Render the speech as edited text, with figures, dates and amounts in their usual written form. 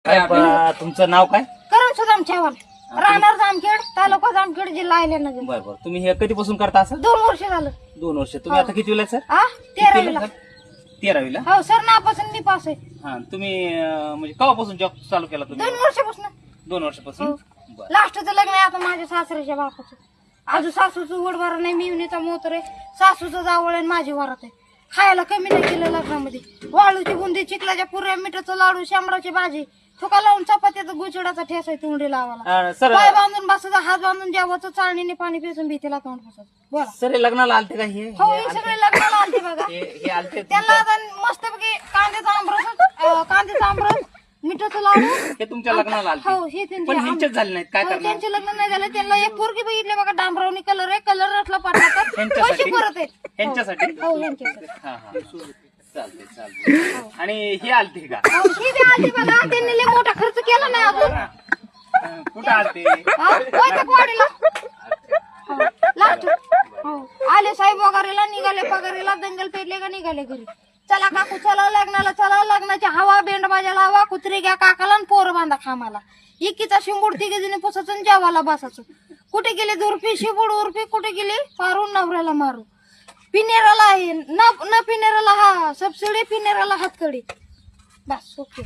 तुमचं नाव काय? करण सुदाम चव्हाण, राहणार जामखेड, तालुका जामखेड, जिल्हा अहिल्यानगर. बरं तुम्ही हे कधीपासून करता असं? 2 वर्ष झालं. 2 वर्ष. तुम्ही आता किती वेळा सर? 13वीला. 13वीला. हो सर, नापासून मी पास आहे. हा तुम्ही म्हणजे केव्हापासून जॉब चालू केला तुम्ही? 2 वर्षापासून. 2 वर्षापासून. बरं. लास्टचं लग्न आहे आता माझ्या सासऱ्याच्या बापाचं. अजून सासूचं वडभर नाही, मी युनिचा मोतर आहे, सासूचं जावळ आहे, माझी वरात आहे. खायला कमी नाही केलं लग्नामध्ये. वाळूची बुंदी, चिखलाच्या पुऱ्या, मिठाचं लाडू, शांबराची भाजी, तुका लावून चपात्याचा गुचडाचा ठेस आहे तोंडी लावायला. सर पाय बांधून बसायचा, हात बांधून जेवायचं, चाळणीने पाणी पिसून भीतीला तोंड बसायचं. बोला. सर हे लग्नाला आलते का? हो, हे सगळे लग्नाला आलते बघा. हे आलते त्यांना आता मस्तपैकी कांद्याचा आमरस, मिठाचं लाडू. हे तुमच्या लग्नाला आलते? हो, हे त्यांचे पण ह्यांचेच झाले नाहीत, काय करणार? त्यांचे लग्न नाही झालं. त्यांना एक पोरगी बघितली बघा, डांबरावणी कलर आहे, कलर रचला पाठवतात, पैसे परत आहेत. ह्यांच्यासाठी? हो, ह्यांच्यासाठी. हा हा चालते. आणि हे आलते का? हो, ही बी आलती बघा. त्यांनी लय मोठा खर्च केला नाही अजून. कुठं आलते? वाडीला. लास्ट. हो, आले साहेब वगैरेला, निघाले पगारीला, दंगल पेरले का निघाले घरी. चला काकू, चला लग्नाला, चला लग्नाची हवा, बेंड बाजाला हवा, कुत्री घ्या काकाला आणि पोरं बांधा खामाला. इकीचा शिंबूड तिघे जणी पुसायचं, जेवाला बसायचं. कुठे गेले दुरफी, शिबूड उर्फी, कुठे गेली पारून नवऱ्याला मारू. पिनेराला आहे न पिनेराला हा सबसिडी, पिनेराला हातकडी. बस ओके.